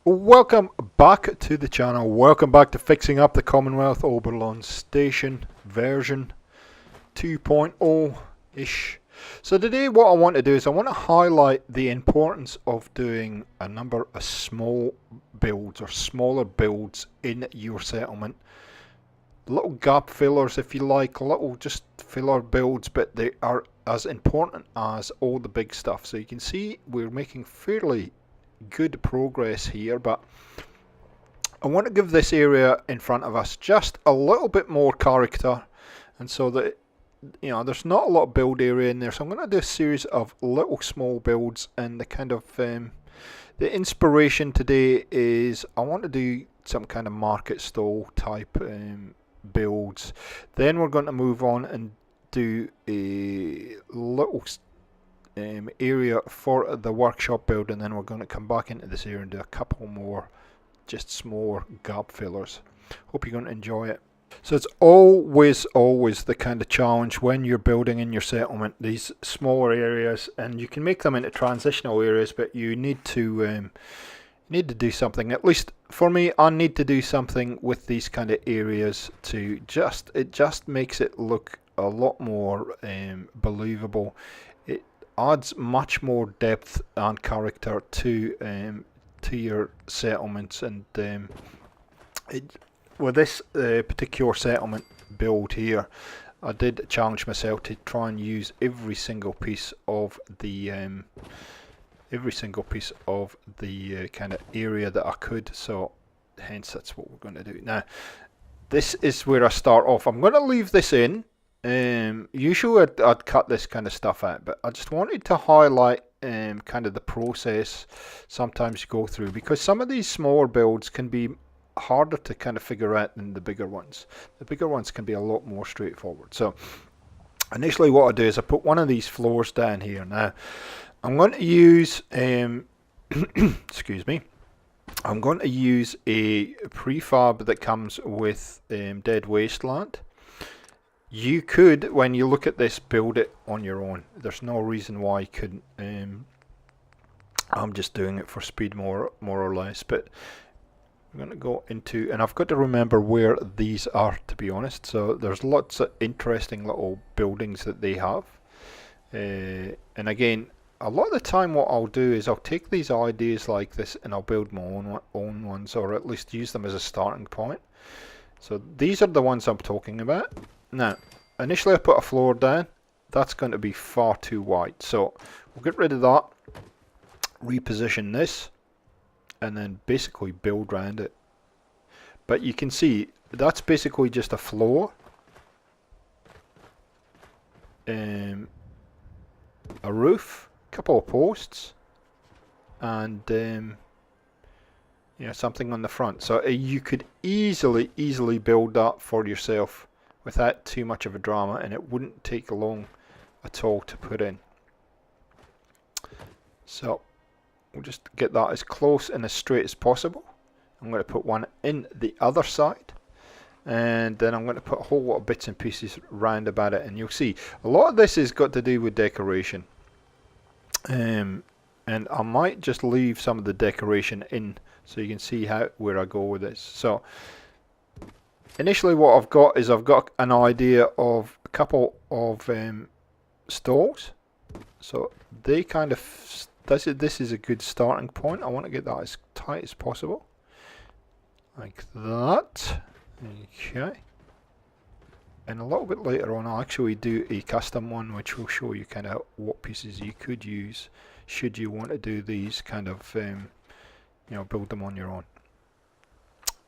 Welcome back to the channel. Welcome back to fixing up the Commonwealth Oberland Station version 2.0-ish. So today what I want to do is I want to highlight the importance of doing a number of small builds or smaller builds in your settlement. Little gap fillers, if you like, little just filler builds, but they are as important as all the big stuff. So you can see we're making fairly good progress here, but I want to give this area in front of us just a little bit more character, and so that there's not a lot of build area in there, so I'm going to do a series of little small builds. And the kind of the inspiration today is I want to do some kind of market stall type builds. Then we're going to move on and do a little area for the workshop build, and then we're going to come back into this area and do a couple more just smaller gap fillers. Hope you're going to enjoy it. So it's always the kind of challenge when you're building in your settlement, these smaller areas, and you can make them into transitional areas, but you need to do something. At least for me, I need to do something with these kind of areas to it just makes it look a lot more believable. It adds much more depth and character to your settlements, and with this particular settlement build here, I did challenge myself to try and use every single piece of the kind of area that I could. So hence that's what we're going to do. Now this is where I start off. I'm going to leave this in. Usually I'd cut this kind of stuff out, but I just wanted to highlight kind of the process sometimes you go through, because some of these smaller builds can be harder to kind of figure out than the bigger ones. The bigger ones can be a lot more straightforward. So initially what I do is I put one of these floors down here. Now I'm going to use excuse me, I'm going to use a prefab that comes with Dead Wasteland. You could, when you look at this, build it on your own. There's no reason why you couldn't. I'm just doing it for speed more or less, but I'm going to go into, and I've got to remember where these are, to be honest. So there's lots of interesting little buildings that they have, and again, a lot of the time what I'll do is I'll take these ideas like this and I'll build my own ones, or at least use them as a starting point. So these are the ones I'm talking about. Now initially I put a floor down. That's going to be far too wide, so we'll get rid of that, reposition this, and then basically build around it. But you can see that's basically just a floor, a roof, a couple of posts, and something on the front. So you could easily build that for yourself without too much of a drama, and it wouldn't take long at all to put in. So we'll just get that as close and as straight as possible. I'm going to put one in the other side, and then I'm going to put a whole lot of bits and pieces round about it, and you'll see a lot of this has got to do with decoration, and I might just leave some of the decoration in so you can see where I go with this. So initially what I've got is I've got an idea of a couple of stalls, so they kind of, this is a good starting point. I want to get that as tight as possible, like that. Okay, and a little bit later on I'll actually do a custom one which will show you kind of what pieces you could use should you want to do these kind of build them on your own.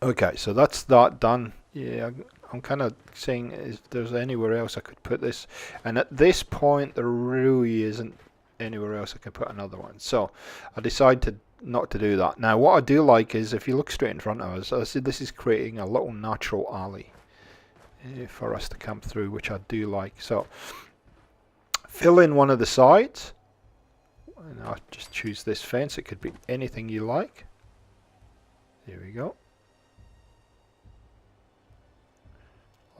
Okay, so that's that done. Yeah, I'm kind of saying if there's anywhere else I could put this, and at this point there really isn't anywhere else I can put another one, so I decided not to do that. Now what I do like is, if you look straight in front of us, I see this is creating a little natural alley for us to come through, which I do like. So fill in one of the sides, and I'll just choose this fence. It could be anything you like. There we go,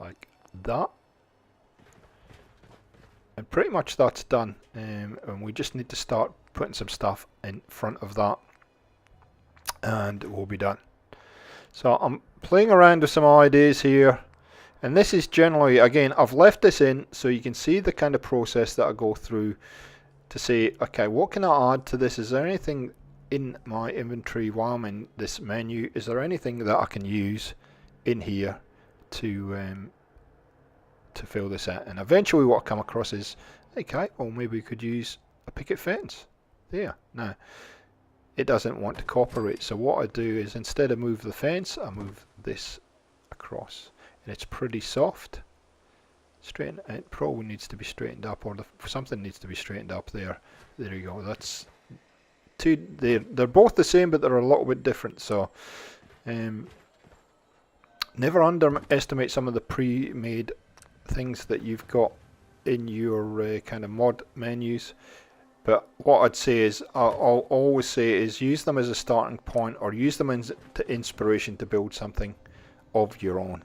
like that, and pretty much that's done, and we just need to start putting some stuff in front of that. and we'll be done. So I'm playing around with some ideas here, and this is generally, again, I've left this in so you can see the kind of process that I go through to say, okay, what can I add to this? Is there anything in my inventory while I'm in this menu? Is there anything that I can use in here to fill this out? And eventually what I come across is, okay, well maybe we could use a picket fence there. Now it doesn't want to cooperate, so what I do is instead of move the fence, I move this across, and it's pretty soft. It probably needs to be straightened up, or something needs to be straightened up there. There you go. That's two. They're both the same, but they're a little bit different. So never underestimate some of the pre-made things that you've got in your kind of mod menus. But what I'd say is, I'll always say is use them as a starting point, or use them as inspiration to build something of your own.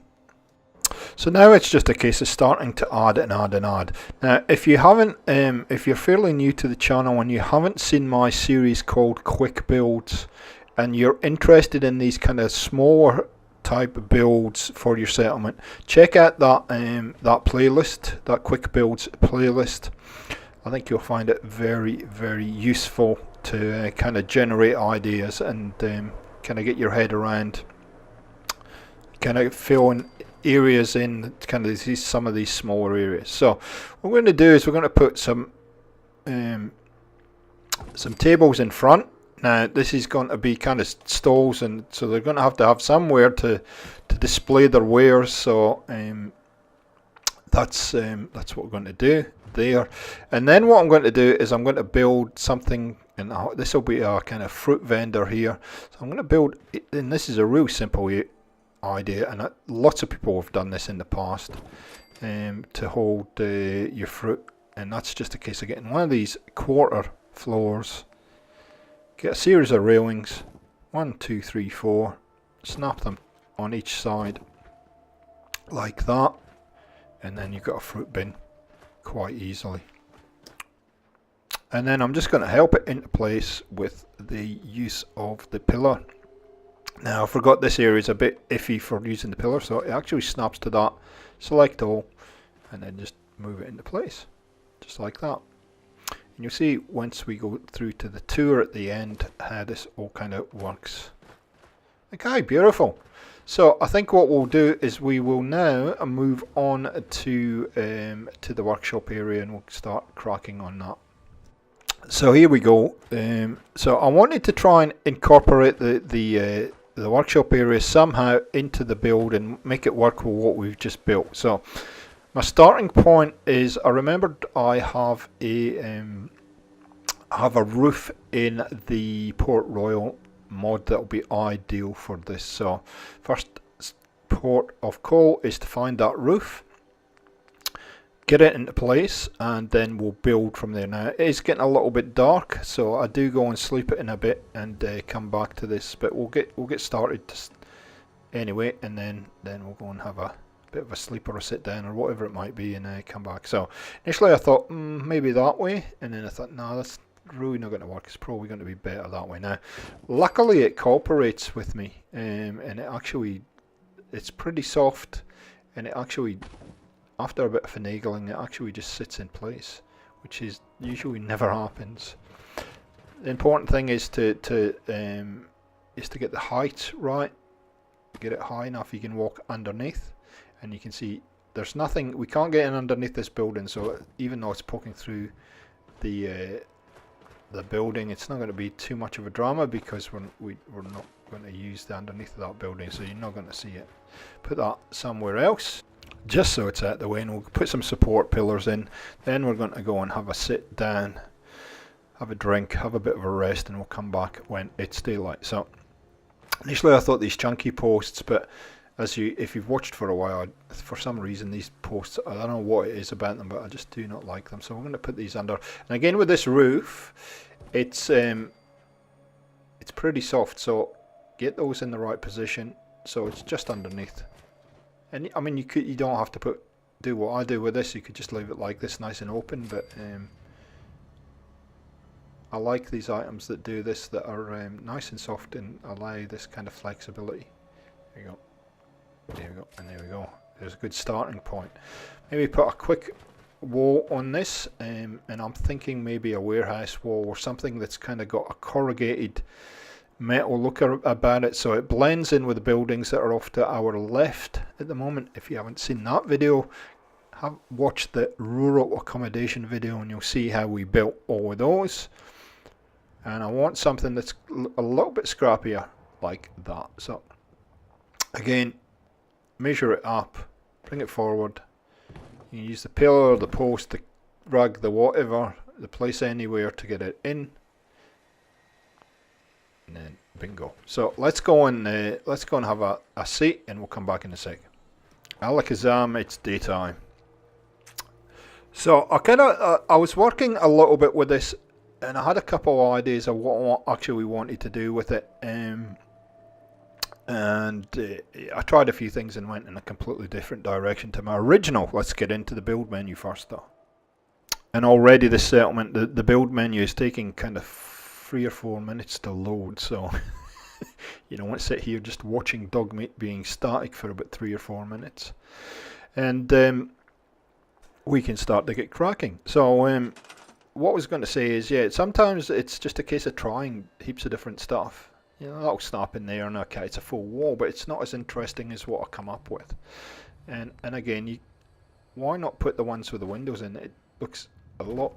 So now it's just a case of starting to add and add and add. Now, if you haven't, if you're fairly new to the channel and you haven't seen my series called Quick Builds, and you're interested in these kind of smaller type builds for your settlement, check out that that playlist, that Quick Builds playlist. I think you'll find it very, very useful to kind of generate ideas and kind of get your head around kind of filling areas in kind of some of these smaller areas. So what we're going to do is we're going to put some tables in front. Now this is going to be kind of stalls, and so they're going to have somewhere to display their wares. So that's what we're going to do there. And then what I'm going to do is I'm going to build something, and this will be a kind of fruit vendor here. So I'm going to build, and this is a real simple idea, and lots of people have done this in the past, to hold your fruit, and that's just a case of getting one of these quarter floors, get a series of railings, 1, 2, 3, 4, snap them on each side like that, and then you've got a fruit bin quite easily. And then I'm just going to help it into place with the use of the pillar. Now I forgot this area is a bit iffy for using the pillar, so it actually snaps to that, select all, and then just move it into place, just like that. And you'll see once we go through to the tour at the end how this all kind of works. Okay, beautiful. So I think what we'll do is we will now move on to the workshop area, and we'll start cracking on that. So here we go. So I wanted to try and incorporate the workshop area somehow into the build and make it work with what we've just built. So my starting point is, I remembered I have a roof in the Port Royal mod that will be ideal for this. So first port of call is to find that roof, get it into place, and then we'll build from there. Now it is getting a little bit dark, so I do go and sleep it in a bit and come back to this, but we'll get started anyway, and then we'll go and have a bit of a sleep or a sit down or whatever it might be, and come back. So initially I thought maybe that way, and then I thought no, that's really not going to work. It's probably going to be better that way. Now luckily it cooperates with me, and it's pretty soft, and it actually, after a bit of finagling, it actually just sits in place, which is usually never happens. The important thing is to get the height right, get it high enough you can walk underneath, and you can see there's nothing, we can't get in underneath this building, so even though it's poking through the building, it's not going to be too much of a drama, because we're not going to use the underneath of that building, so you're not going to see it. Put that somewhere else, just so it's out the way, and we'll put some support pillars in. Then we're going to go and have a sit down, have a drink, have a bit of a rest, and we'll come back when it's daylight. So initially I thought these chunky posts, but if you've watched for a while, for some reason these posts, I don't know what it is about them, but I just do not like them. So we're going to put these under. And again with this roof, it's pretty soft, so get those in the right position so it's just underneath. And I mean, you don't have to do what I do with this. You could just leave it like this, nice and open, but I like these items that do this, that are nice and soft and allow this kind of flexibility. There you go. There we go, and there we go. There's a good starting point. Maybe put a quick wall on this, and I'm thinking maybe a warehouse wall or something that's kind of got a corrugated metal look about it, so it blends in with the buildings that are off to our left at the moment. If you haven't seen that video, have watched the rural accommodation video and you'll see how we built all of those. And I want something that's a little bit scrappier like that. So again, measure it up, bring it forward. You can use the pillar, the post, the rug, the whatever, the place anywhere to get it in. And then bingo. So let's go and have a seat, and we'll come back in a sec. Alakazam, it's daytime. So I was working a little bit with this, and I had a couple of ideas of what I actually wanted to do with it. I tried a few things and went in a completely different direction to my original. Let's get into the build menu first, though. And already the settlement, the build menu is taking kind of 3 or 4 minutes to load, so you don't want to sit here just watching Dogmeat being static for about 3 or 4 minutes. And we can start to get cracking. So what I was going to say is, yeah, sometimes it's just a case of trying heaps of different stuff. You know, that'll snap in there and okay, it's a full wall, but it's not as interesting as what I come up with. And again, why not put the ones with the windows in? It looks a lot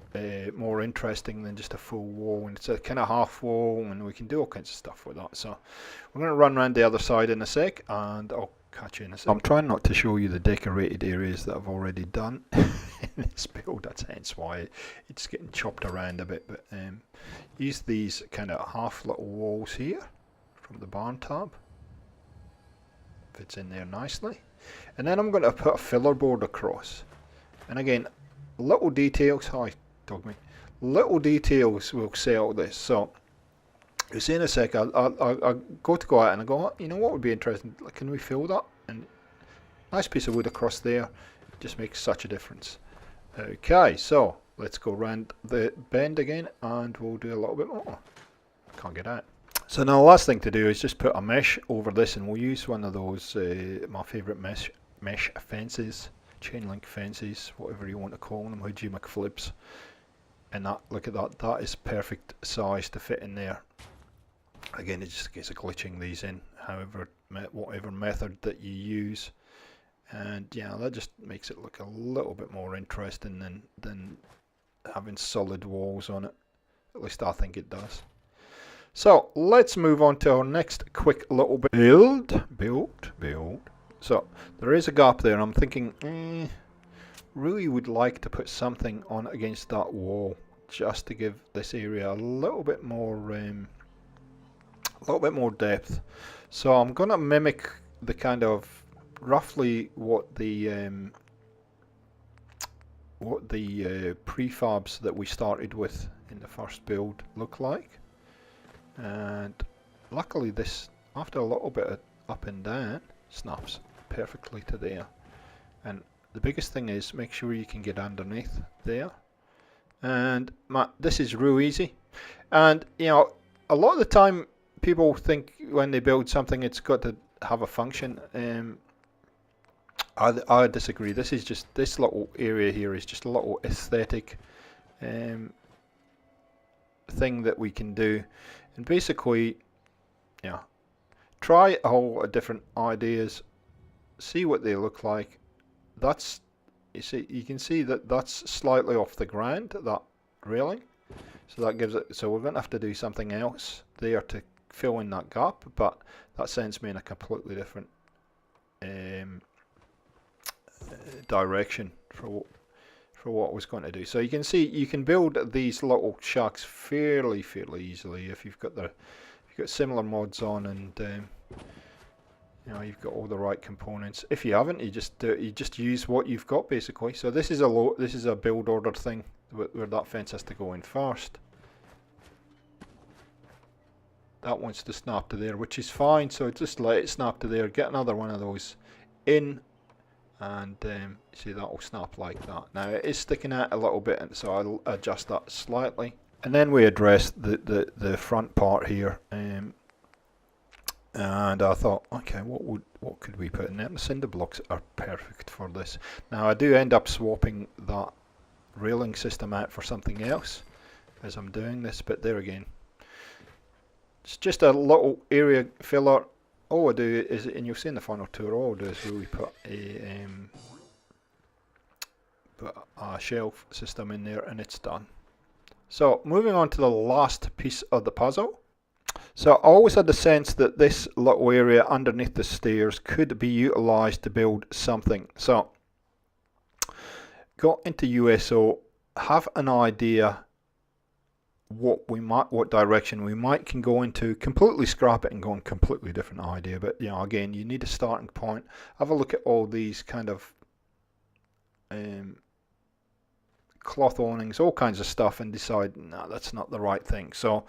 more interesting than just a full wall, and it's a kind of half wall, and we can do all kinds of stuff with that. So we're going to run around the other side in a sec, and I'll catch you in a sec. I'm trying not to show you the decorated areas that I've already done in this build. That's hence why it's getting chopped around a bit. But use these kind of half little walls here from the barn tab. Fits in there nicely. And then I'm going to put a filler board across. And again, little details, little details will sell this. So you'll see in a sec, I'll go out and I go, you know what would be interesting, can we fill that? And nice piece of wood across there, it just makes such a difference. Okay, so let's go around the bend again and we'll do a little bit more. Can't get out. So now the last thing to do is just put a mesh over this, and we'll use one of those, my favourite mesh fences. Chain link fences, whatever you want to call them, Hoodie McFlips. And that, look at that, that is perfect size to fit in there. Again, it's just a case of glitching these in, whatever method that you use. And yeah, that just makes it look a little bit more interesting than having solid walls on it. At least I think it does. So let's move on to our next quick little bit. Build. So there is a gap there, and I'm thinking, really would like to put something on against that wall just to give this area a little bit more depth. So I'm going to mimic the kind of roughly what the prefabs that we started with in the first build look like. And luckily this, after a little bit of up and down, snaps perfectly to there. And the biggest thing is make sure you can get underneath there. And this is real easy. And you know, a lot of the time people think when they build something it's got to have a function. I disagree. This is just, this little area here is just a little aesthetic thing that we can do. And basically, yeah, try a whole lot of different ideas, see what they look like. That's, you can see that that's slightly off the ground, that railing. So that gives it, so we're going to have to do something else there to fill in that gap, but that sends me in a completely different direction for what I was going to do. So you can see you can build these little shacks fairly easily if you've got similar mods on, and you know, you've got all the right components. If you haven't, you just use what you've got basically. So this is a build order thing where that fence has to go in first. That wants to snap to there, which is fine. So just let it snap to there. Get another one of those in. And see, that will snap like that. Now it is sticking out a little bit, and so I'll adjust that slightly. And then we addressed the front part here, and I thought, okay, what could we put in there? The cinder blocks are perfect for this. Now I do end up swapping that railing system out for something else as I'm doing this, but there again, it's just a little area filler. All I do is, and you'll see in the final tour, all I do is really put a shelf system in there and it's done. So moving on to the last piece of the puzzle. So I always had the sense that this little area underneath the stairs could be utilised to build something. So go into USO, have an idea what direction we can go into, completely scrap it and go in completely different idea. But you know, again, you need a starting point. Have a look at all these kind of cloth awnings, all kinds of stuff, and decide, no, that's not the right thing. So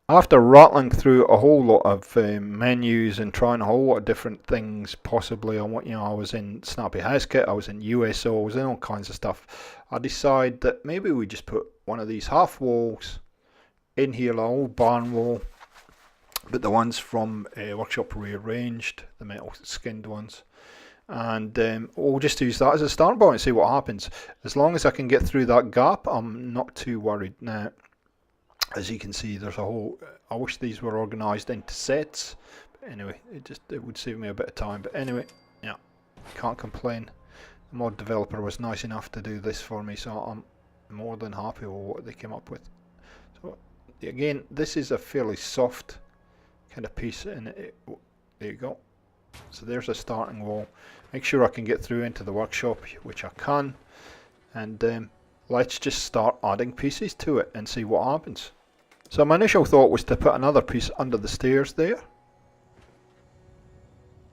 after rattling through a whole lot of menus and trying a whole lot of different things, possibly I was in Snappy House Kit, I was in USO, I was in all kinds of stuff. I decided that maybe we just put one of these half walls in here, like old barn wall, but the ones from Workshop Rearranged, the metal skinned ones. And we'll just use that as a start point and see what happens. As long as I can get through that gap, I'm not too worried. Now, as you can see, there's a whole, I wish these were organised into sets, but anyway, it would save me a bit of time. But anyway, yeah, can't complain. The mod developer was nice enough to do this for me, so I'm more than happy with what they came up with. So again, this is a fairly soft kind of piece, and there you go. So there's a starting wall. Make sure I can get through into the workshop, which I can, and let's just start adding pieces to it and see what happens. So my initial thought was to put another piece under the stairs there,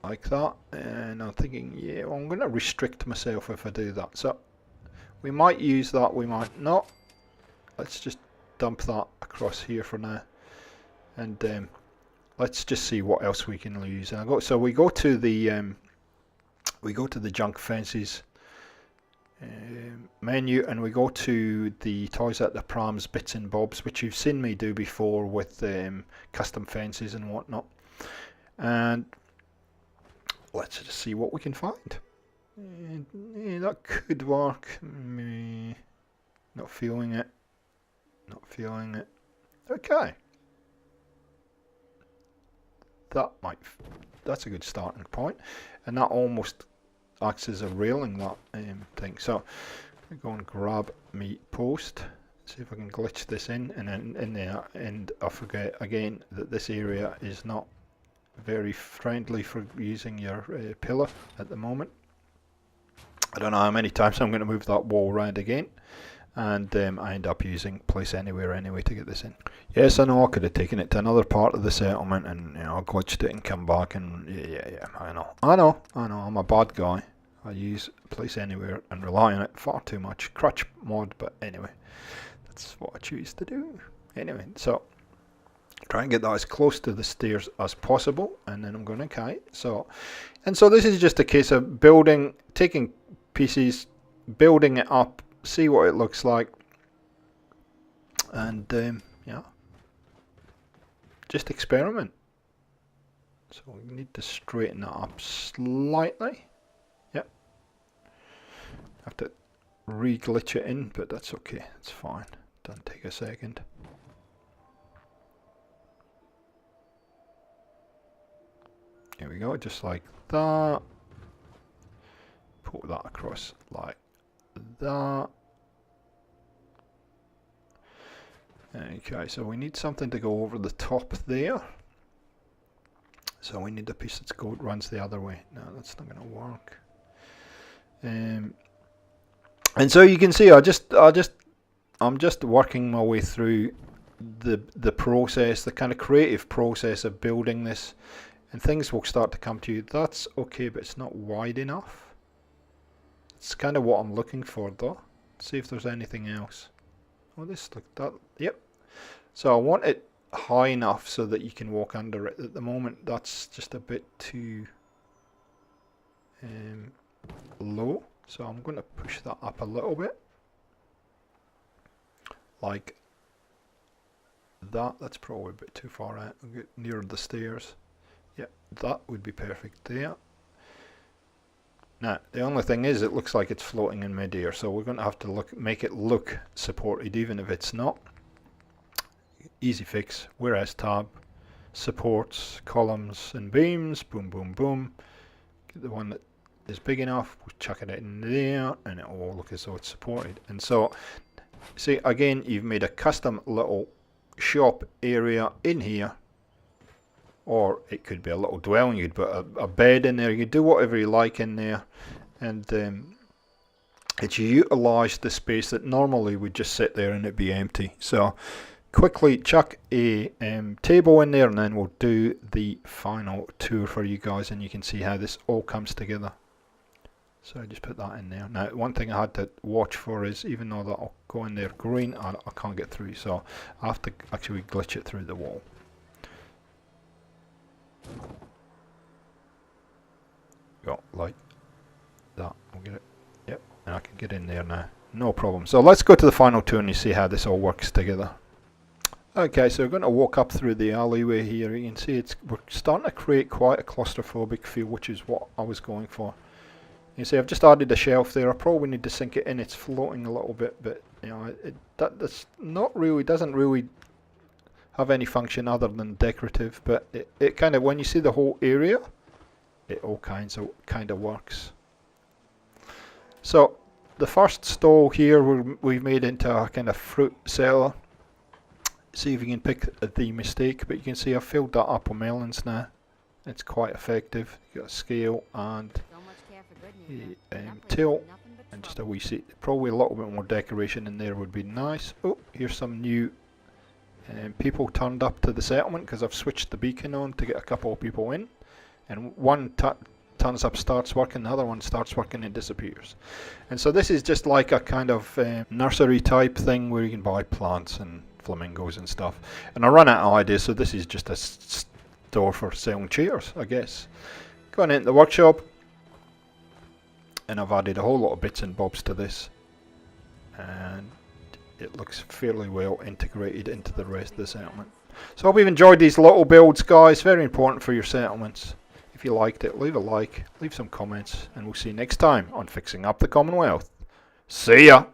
like that, and I'm thinking, yeah, well, I'm going to restrict myself if I do that. So we might use that, we might not. Let's just dump that across here for now, and let's just see what else we can use. And so we go to the junk fences menu, and we go to the toys at the prams bits and bobs, which you've seen me do before with custom fences and whatnot. And let's just see what we can find. Yeah, that could work. Not feeling it. Not feeling it. Okay. That's a good starting point, and that almost acts as a railing, that thing. So I go and grab me post, see if I can glitch this in, and then in there, and I forget again that this area is not very friendly for using your pillar at the moment. I don't know how many times I'm going to move that wall around again, and I end up using place anywhere anyway to get this in. Yes, I know I could have taken it to another part of the settlement and glitched it and come back, and yeah, I know, I'm a bad guy. I use place anywhere and rely on it far too much. Crutch mod, but anyway, that's what I choose to do. Anyway, so try and get that as close to the stairs as possible, and then I'm going to okay. So this is just a case of taking pieces, building it up, see what it looks like, and yeah, just experiment. So we need to straighten that up slightly. Yep, have to re-glitch it in, but that's okay, it's fine, doesn't take a second. Here we go, just like that. Put that across like that. Okay, so we need something to go over the top there. So we need a piece that's runs the other way. No, that's not going to work. And so you can see, I'm just working my way through the process, the kind of creative process of building this, and things will start to come to you. That's okay, but it's not wide enough. It's kind of what I'm looking for, though. Let's see if there's anything else. Oh, that. Yep. So I want it high enough so that you can walk under it. At the moment, that's just a bit too low. So I'm going to push that up a little bit, like that. That's probably a bit too far out. We'll get near the stairs. Yeah, that would be perfect there. Now, the only thing is it looks like it's floating in midair, so we're going to have to make it look supported even if it's not. Easy fix, whereas tab, supports, columns and beams, boom, boom, boom. Get the one that is big enough, we'll chuck it in there, and it will look as though it's supported. And so, see, again, you've made a custom little shop area in here. Or it could be a little dwelling, you'd put a bed in there, you could do whatever you like in there, and it's utilised the space that normally would just sit there and it'd be empty. So quickly chuck a table in there, and then we'll do the final tour for you guys, and you can see how this all comes together. So I just put that in there. Now, one thing I had to watch for is, even though that'll go in there green, I can't get through, so I have to actually glitch it through the wall. Go like that. We'll get it. Yep, and I can get in there now. No problem. So let's go to the final tour and you see how this all works together. Okay, so we're going to walk up through the alleyway here. You can see we're starting to create quite a claustrophobic feel, which is what I was going for. You see, I've just added a shelf there. I probably need to sink it in. It's floating a little bit, but you know, that's not really, doesn't really have any function other than decorative, but it kind of, when you see the whole area, it all kind of works. So the first stall here we've made into a kind of fruit cellar. See if you can pick the mistake, but you can see I've filled that up with melons now. It's quite effective. You got a scale and a till and just a wee seat. Probably a little bit more decoration in there would be nice. Oh, here's some new people turned up to the settlement because I've switched the beacon on to get a couple of people in, and one turns up, starts working, the other one starts working and disappears. And so this is just like a kind of nursery type thing where you can buy plants and flamingos and stuff. And I run out of ideas, so this is just a store for selling chairs, I guess. Going into the workshop, and I've added a whole lot of bits and bobs to this, and it looks fairly well integrated into the rest of the settlement. So I hope you've enjoyed these little builds, guys. Very important for your settlements. If you liked it, leave a like, leave some comments, and we'll see you next time on Fixing Up the Commonwealth. See ya!